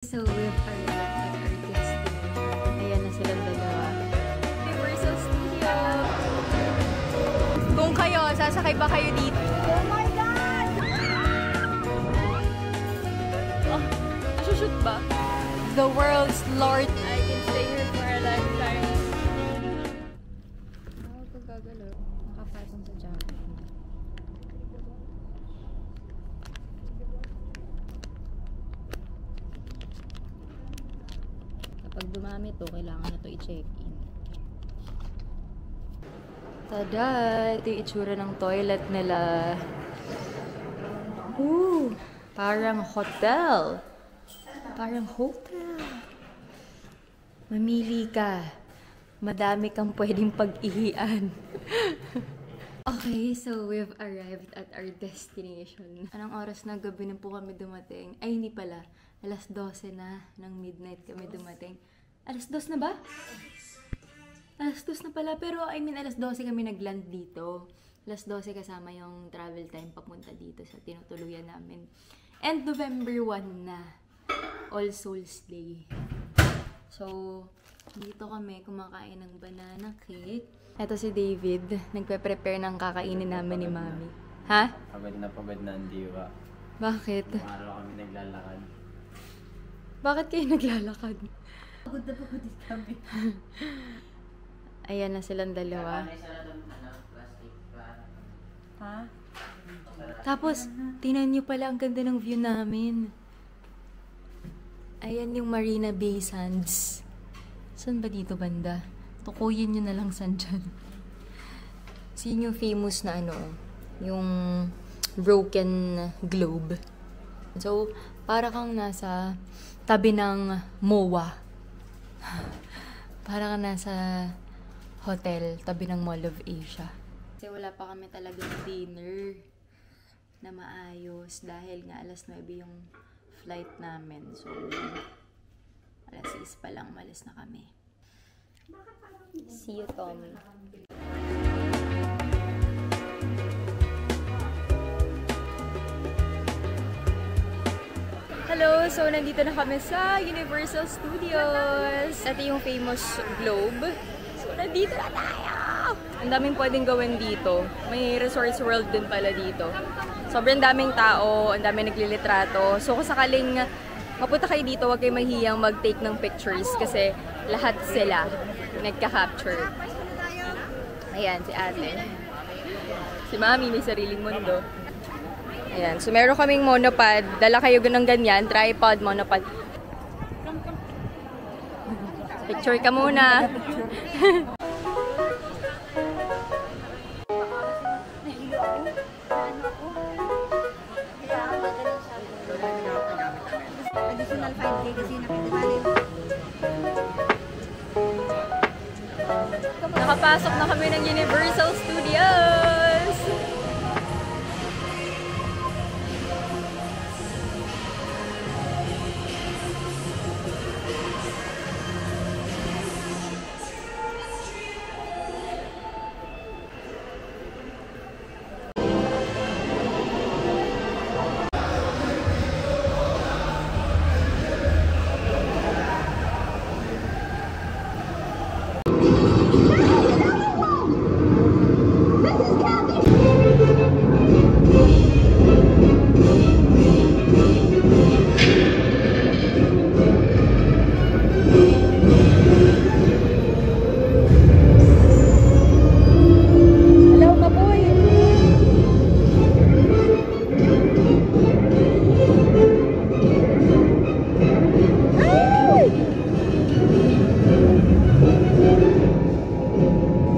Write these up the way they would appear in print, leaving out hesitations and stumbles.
So, we've arrived at our destination. Ayan na silang dalawa. Universal Studio! Kung kayo, sasakay ba kayo dito? Oh my God! Oh, nasushoot ba? The world's Lord. I can stay here for a lifetime. Ako ko gagalaw. Nakapatong sa jacket. Kapag dumami to, kailangan na to i-check-in. Tada! Ito yung itsura ng toilet nila. Ooh! Parang hotel. Parang hotel. Mamili ka. Madami kang pwedeng pag-ihian. Okay, so we've arrived at our destination. Anong oras na gabi na po kami dumating? Ay, hindi pala. Alas 12 na ng midnight kami dumating. Alas 2 na ba? Alas 2 na pala. Pero I mean, alas 12 kami nag-land dito. Alas 12 kasama yung travel time papunta dito sa tinutuluyan namin. And November 1 na. All Souls Day. So, dito kami kumakain ng banana cake. Ito si David. Nagpe-prepare ng kakainin namin ni Mami. Ha? Pagod na ang diwa. Bakit? Araw kami naglalakad. Bakit kayo naglalakad? Pagod na pagod kami. Ayan na silang dalawa. Ha? Tapos, tingnan nyo pala ang ganda ng view namin. Ayan yung Marina Bay Sands. Saan ba dito banda? Tukuyin nyo na lang saan dyan. Yun yung famous na ano, yung broken globe. So, para kang nasa tabi ng MOA. Para kang nasa hotel, tabi ng Mall of Asia. Kasi wala pa kami talagang dinner na maayos dahil nga alas 9 yung flight namin. So, alas 6 pa lang malis na kami. See you, Tommy. Hello! So, nandito na kami sa Universal Studios. Ito yung famous globe. So, nandito na tayo! Ang daming pwedeng gawin dito. May Resorts World din pala dito. Sobrang daming tao, ang daming naglilitrato. So, kung sakaling mapunta kayo dito, huwag kayo mahiyang mag-take ng pictures kasi lahat sila nagka-capture. Ayan, si ate. Si Mami may sariling mundo. Ayan, so meron kaming monopod. Dala kayo ng ganyan, tripod, monopod. Picture ka muna. Additional 5K kasi nakidalhin. Nakapasok na kami ng Universal Studios!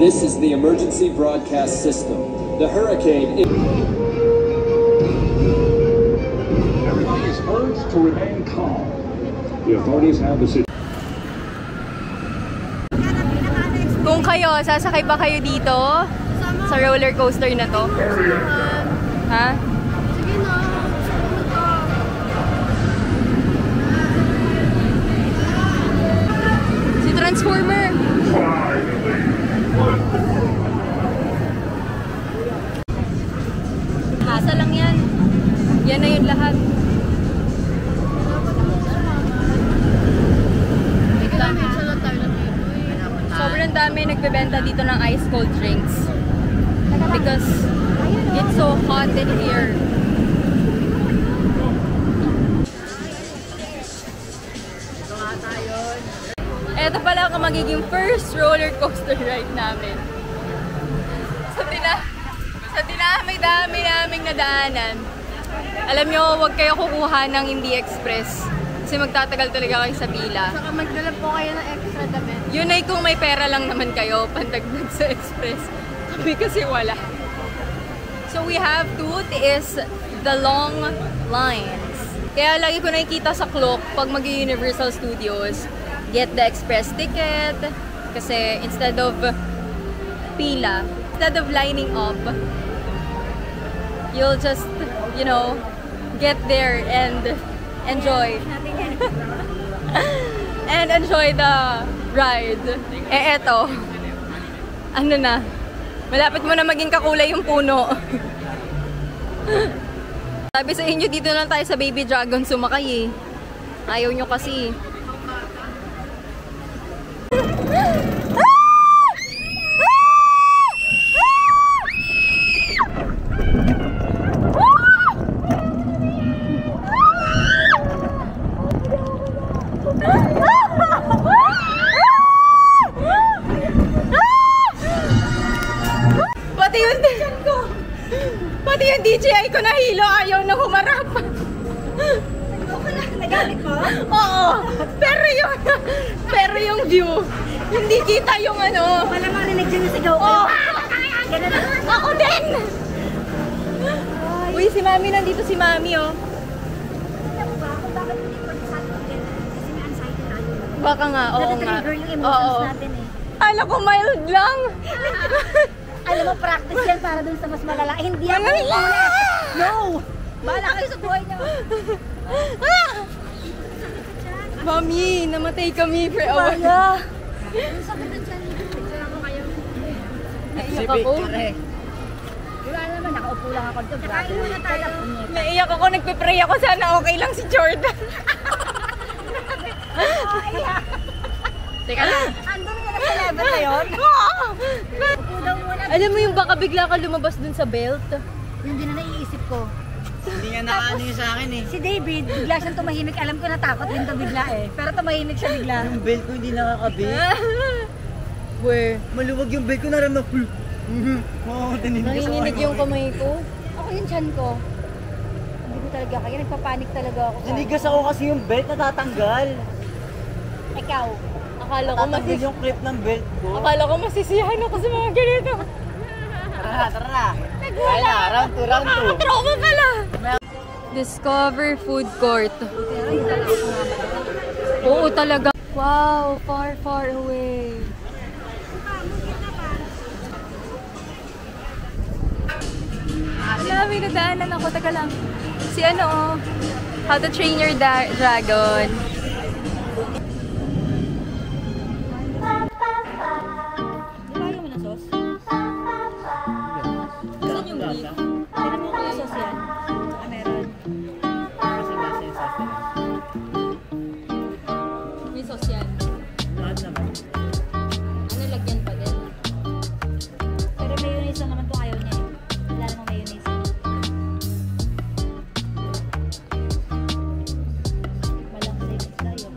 This is the emergency broadcast system. The hurricane is... Everybody is urged to remain calm. The authorities have the situation. Kung kayo, sasakay ba kayo dito? Sa roller coaster na to? Ha? Sige na. Si Transformer! Isa lang yan. Yan na yun lahat. marami nagbebenta dito ng ice cold drinks. Because it's so hot in here. Ito pala ang magiging first roller coaster ride namin. Sa dinami-dami naming nadaanan. Alam nyo, huwag kayo kukuha ng hindi express. Kasi magtatagal talaga kayo sa pila. Saka magdala po kayo ng extra damit. Yun ay kung may pera lang naman kayo, pandagdag sa express. Kami kasi wala. So we have to tiis the long lines. Kaya lagi ko nakikita sa clock pag mag-Universal Studios, get the express ticket. Kasi instead of pila, instead of lining up, you'll just, you know, get there and enjoy. And enjoy the ride. Eh eto, ano na, malapit mo na maging kakulay yung puno. Sabi sa inyo, dito lang tayo sa Baby Dragon sumakay eh. Ayaw nyo kasi. Pati yung DJI ko nahilo, ayaw na humarap. Nagalit mo? Oo. Pero yung view, hindi kita yung ano. Wala mga rinig dyan yung sigaw ko. Oh. Ganun na. Ako din! Uy, si Mami, nandito si Mami, oh. Alam ba kung bakit hindi ko sa atin ganun? Kasi may anxiety tayo. Baka nga, oo nga. Natitrigger yung emotions Oo. natin eh. Ala ko, mild lang. Alam mo, practice yan para dun sa mas malala. Eh, hindi ako No! Bahala kayo sa buhay niyo. Mami, namatay kami for a while. Kaya. Ang sakit na dyan. Picture ako kayo. Naiyak ako. Wala naman, nakaupo lang ako dito. Kakain muna tayo. Naiyak ako, nagpe-pray ako. Sana okay lang si Jordan. Teka lang. Andun nga na sa level na yun? Upo daw muna. Alam mo yung baka bigla ka lumabas dun sa belt? Yun din na naiisip ko. Hindi nga nakaano yun sa akin eh. Si David, bigla siyang tumahimik. Alam ko natakot din to bigla eh. Pero tumahimik siya bigla. Yung belt ko hindi nakakabit. Where? Maluwag yung belt ko na rin na full. Oo, Nanginginig yung kamay ko. Ako yung chan ko. Hindi ko talaga kaya. Nagpapanik talaga ako. Nanigas ako kasi yung belt natatanggal. Ikaw. Akala ko Tatanggal yung clip ng belt ko. Akala ko masisiyahan ako sa mga ganito. Tara na. Ay na, round 2, round 2. Trauma pala! Discover Food Court. Oo talaga. Wow, far, far away. Wala, may nadaanan ako. Taga lang. Si ano, oh. How to Train Your Dragon. Ayaw mo na sauce? Saan yung beef? Alam mo kung sauce yan? Meron. Kasi nasa yung sauce nila. May sauce yan. Lahat naman. Ano, lagyan pa din? Pero mayonnaise lang naman kung ayaw niya eh. Wala namang mayonnaise. Malang sa isla yun.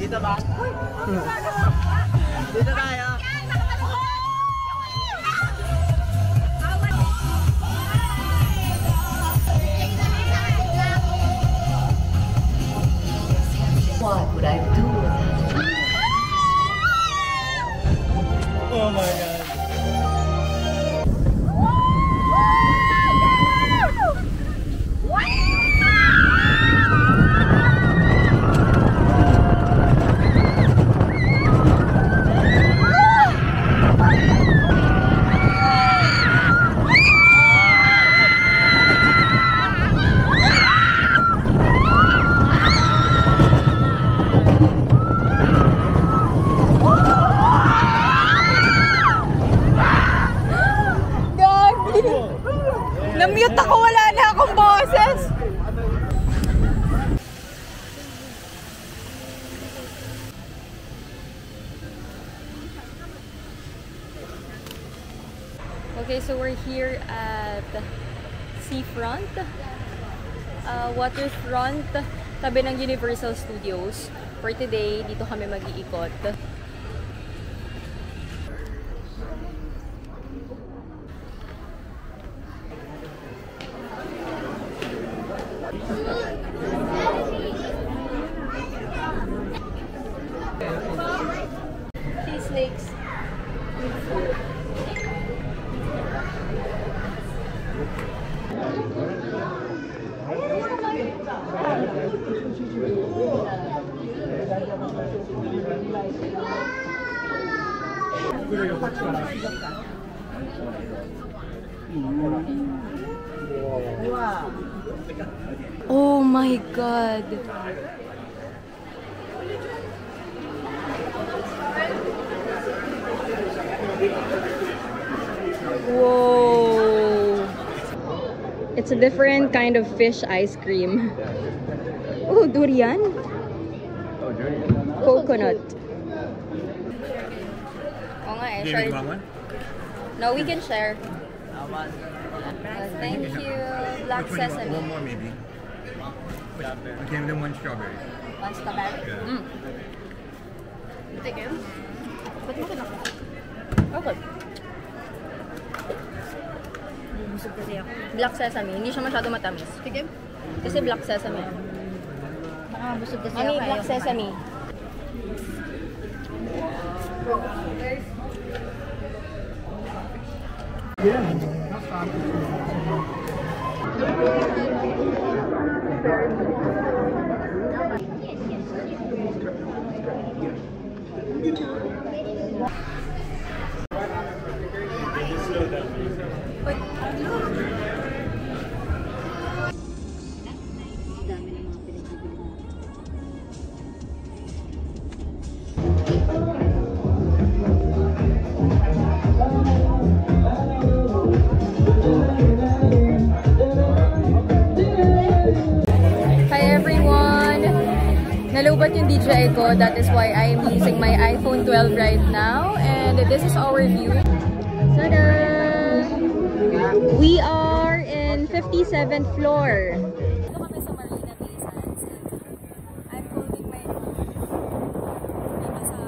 Dito ba? Dito tayo. What would I do with that? Oh my God. Na-mute ako, wala na akong boses. Okay, so we're here at seafront, waterfront, tabi ng Universal Studios. For today, dito kami mag-iikot. Sea snakes. Oh my God. Whoa. It's a different kind of fish ice cream. Oh, durian? Oh, durian. Coconut. Oh nga eh, Do you share. want one? No, we can share. One. Thank you. Black sesame. One more maybe. Okay, then one strawberry. One strawberry. Yeah. Mm. Tigil? Ba't mo kinakain? Okay. Busog kasi ako. Black sesame. Hindi siya masyado matamis. Tigil? Kasi black sesame. Baka busog kasi Mami, ako. black sesame. Nalubat yung DJI ko, that is why I'm using my iPhone 12 right now, and this is our view. Ta-da! We are in 57th floor. Dito kami sa Marina Bay Sands. I'm holding my phone dito sa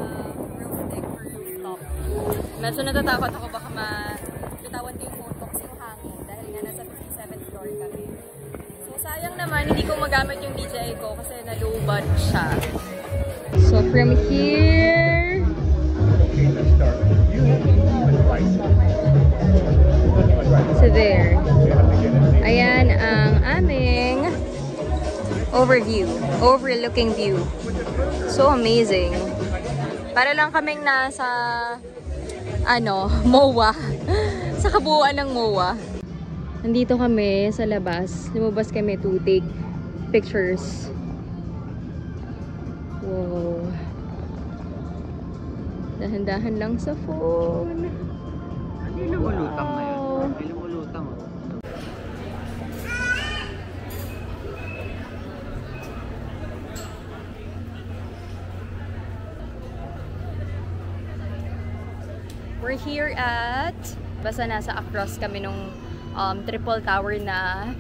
roof deck or rooftop. Medyo natatakot ako baka bitawan ko yung phone ko kasi yung hangin dahil nga nasa 57th floor kami. Sayang naman, hindi ko magamit yung DJI ko kasi nalubat siya. So from here to there. Ayan ang aming overlooking view. So amazing. Para lang kaming nasa MOA. Sa kabuuan ng MOA. Nandito kami sa labas. Lumabas kami to take pictures. Wow. Dahan-dahan lang sa phone. Hindi lumulutang na yun. Hindi lumulutang. We're here at, basta nasa across kami nung triple tower na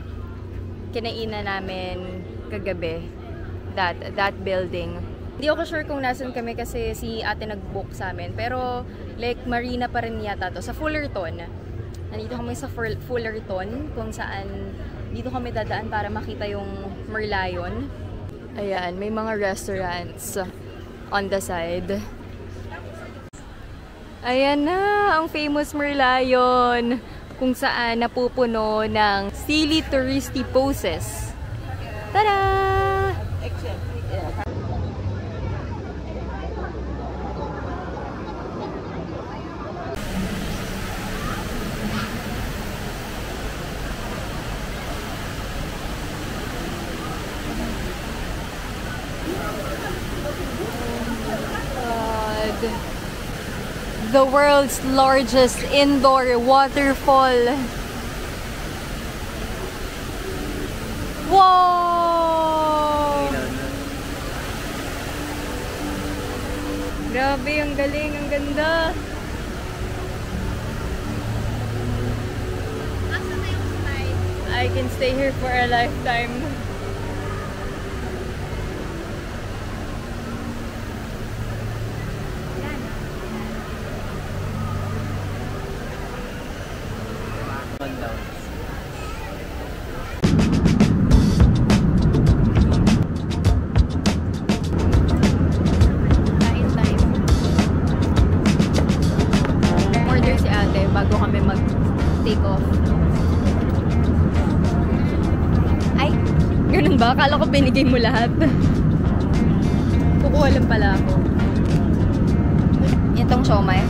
kinainan namin kagabi. That building. Hindi ako sure kung nasan kami kasi si ate nag-book sa amin. Pero like marina pa rin yata to. Sa Fullerton. Nandito kami sa Fullerton kung saan dito kami dadaan para makita yung Merlion. Ayan, may mga restaurants on the side. Ayan na, ang famous Merlion kung saan napupuno ng silly touristy poses. Tada! The world's largest indoor waterfall. Wow! Grabe, ang galing, ang ganda. I can stay here for a lifetime. Bago kami mag-take off. Ay! Ganun ba? Akala ko binigay mo lahat. Kukuha lang pala ako. Itong siomai.